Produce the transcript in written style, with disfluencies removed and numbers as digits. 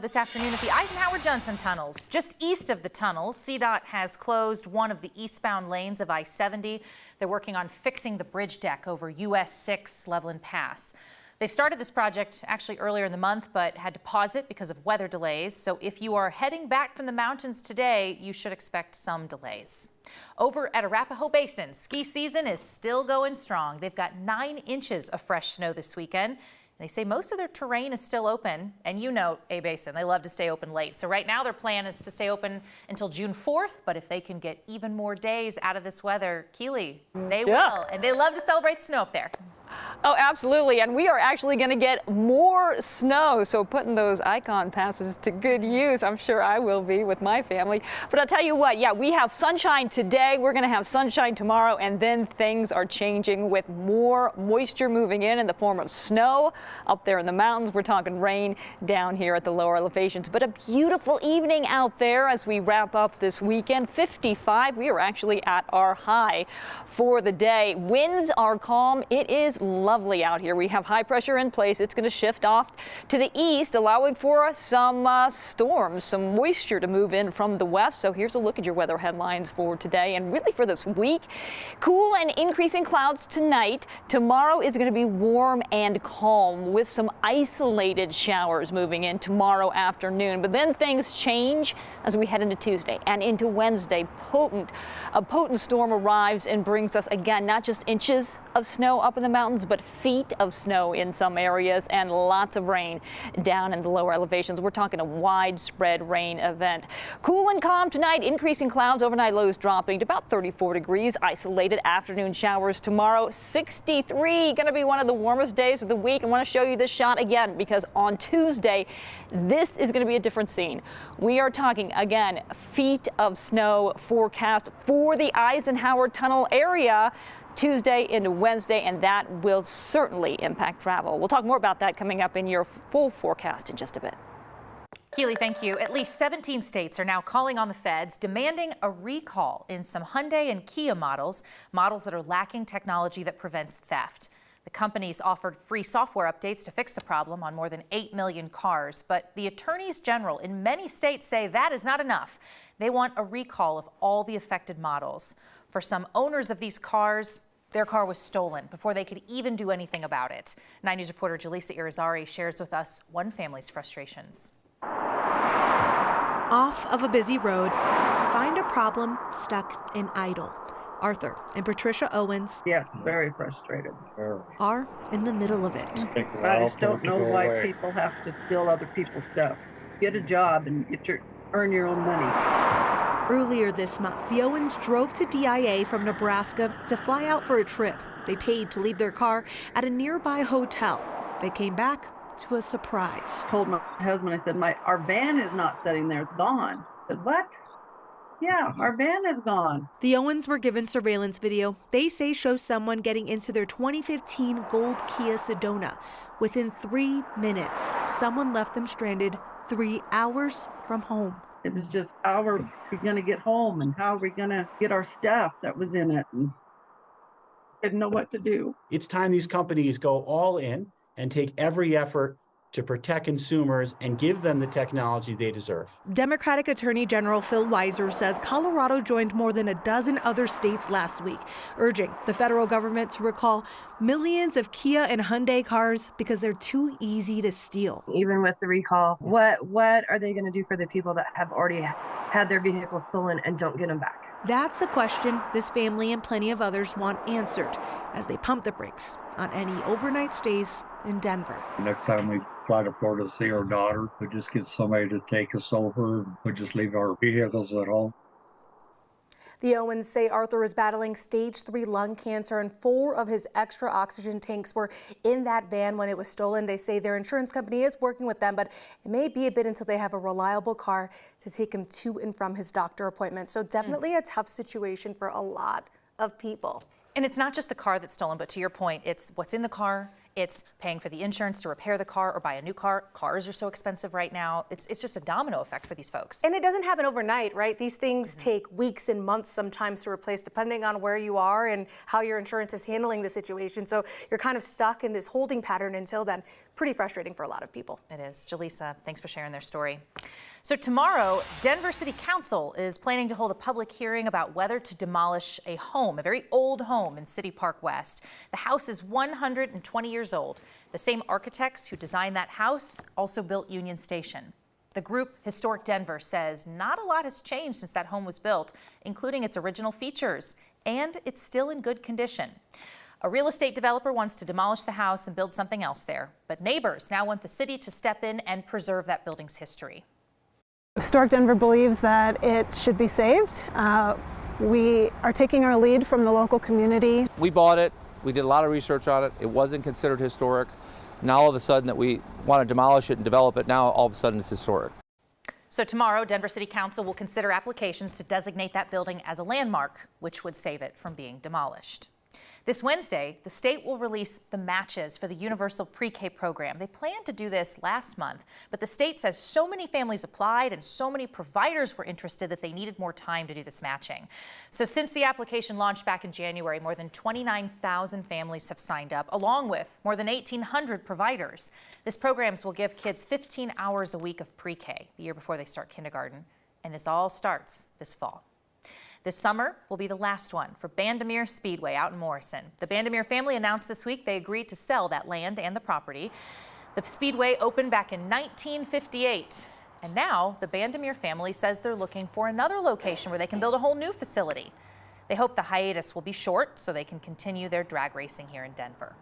This afternoon at the Eisenhower-Johnson tunnels. Just east of the tunnels, CDOT has closed one of the eastbound lanes of I-70. They're working on fixing the bridge deck over US 6 Loveland Pass. They started this project actually earlier in the month, but had to pause it because of weather delays. So if you are heading back from the mountains today, you should expect some delays. Over at Arapahoe Basin, ski season is still going strong. They've got 9 inches of fresh snow this weekend. They say most of their terrain is still open, and you know A-Basin, they love to stay open late. So right now their plan is to stay open until June 4th, but if they can get even more days out of this weather, Keely, they will. And they love to celebrate snow up there. Oh, absolutely. And we are actually going to get more snow. So putting those icon passes to good use. I'm sure I will be with my family. But I'll tell you what, yeah, we have sunshine today. We're going to have sunshine tomorrow. And then things are changing with more moisture moving in the form of snow up there in the mountains. We're talking rain down here at the lower elevations. But a beautiful evening out there as we wrap up this weekend. 55. We are actually at our high for the day. Winds are calm. It is lovely out here. We have high pressure in place. It's going to shift off to the east, allowing for some storms, some moisture to move in from the west. So here's a look at your weather headlines for today and really for this week. Cool and increasing clouds tonight. Tomorrow is going to be warm and calm with some isolated showers moving in tomorrow afternoon. But then things change as we head into Tuesday and into Wednesday. A potent storm arrives and brings us again not just inches of snow up in the mountains, but feet of snow in some areas and lots of rain down in the lower elevations. We're talking a widespread rain event. Cool and calm tonight, increasing clouds, overnight lows dropping to about 34 degrees. Isolated afternoon showers tomorrow. 63, going to be one of the warmest days of the week. I want to show you this shot again because on Tuesday, this is going to be a different scene. We are talking again, feet of snow forecast for the Eisenhower Tunnel area. Tuesday into Wednesday, and that will certainly impact travel. We'll talk more about that coming up in your full forecast in just a bit. Keely, thank you. At least 17 states are now calling on the feds, demanding a recall in some Hyundai and Kia models that are lacking technology that prevents theft. The companies offered free software updates to fix the problem on more than 8 million cars, but the attorneys general in many states say that is not enough. They want a recall of all the affected models. For some owners of these cars, their car was stolen before they could even do anything about it. 9 News reporter Jaleesa Irizarry shares with us one family's frustrations. Off of a busy road, find a problem stuck and idle. Arthur and Patricia Owens, yes, very frustrated, are in the middle of it. I just don't know why people have to steal other people's stuff. Get a job and earn your own money. Earlier this month, the Owens drove to DIA from Nebraska to fly out for a trip. They paid to leave their car at a nearby hotel. They came back to a surprise. I told my husband, I said, our van is not sitting there, it's gone. I said, what? Yeah, our van is gone. The Owens were given surveillance video they say shows someone getting into their 2015 gold Kia Sedona. Within 3 minutes, someone left them stranded 3 hours from home. It was just, how are we going to get home and how are we going to get our stuff that was in it? And didn't know what to do. It's time these companies go all in and take every effort to protect consumers and give them the technology they deserve. Democratic Attorney General Phil Weiser says Colorado joined more than a dozen other states last week, urging the federal government to recall millions of Kia and Hyundai cars because they're too easy to steal. Even with the recall, what are they going to do for the people that have already had their vehicles stolen and don't get them back? That's a question this family and plenty of others want answered as they pump the brakes on any overnight stays in Denver. Next time we fly to Florida to see our daughter, we just get somebody to take us over. We just leave our vehicles at home. The Owens say Arthur is battling stage 3 lung cancer and 4 of his extra oxygen tanks were in that van when it was stolen. They say their insurance company is working with them, but it may be a bit until they have a reliable car to take him to and from his doctor appointment. So definitely a tough situation for a lot of people. And it's not just the car that's stolen, but to your point, it's what's in the car. It's paying for the insurance to repair the car or buy a new car. Cars are so expensive right now. It's just a domino effect for these folks. And it doesn't happen overnight, right? These things take weeks and months sometimes to replace, depending on where you are and how your insurance is handling the situation. So you're kind of stuck in this holding pattern until then. pretty frustrating for a lot of people. It is. Jaleesa, thanks for sharing their story. So tomorrow, Denver City Council is planning to hold a public hearing about whether to demolish a home, a very old home in City Park West. The house is 120 years old. The same architects who designed that house also built Union Station. The group Historic Denver says not a lot has changed since that home was built, including its original features, and it's still in good condition. A real estate developer wants to demolish the house and build something else there, but neighbors now want the city to step in and preserve that building's history. Historic Denver believes that it should be saved. We are taking our lead from the local community. We bought it. We did a lot of research on it. It wasn't considered historic. Now all of a sudden that we want to demolish it and develop it, now all of a sudden it's historic. So tomorrow, Denver City Council will consider applications to designate that building as a landmark, which would save it from being demolished. This Wednesday, the state will release the matches for the Universal Pre-K program. They planned to do this last month, but the state says so many families applied and so many providers were interested that they needed more time to do this matching. So since the application launched back in January, more than 29,000 families have signed up, along with more than 1,800 providers. This program will give kids 15 hours a week of pre-K the year before they start kindergarten, and this all starts this fall. This summer will be the last one for Bandimere Speedway out in Morrison. The Bandimere family announced this week they agreed to sell that land and the property. The Speedway opened back in 1958. And now the Bandimere family says they're looking for another location where they can build a whole new facility. They hope the hiatus will be short so they can continue their drag racing here in Denver.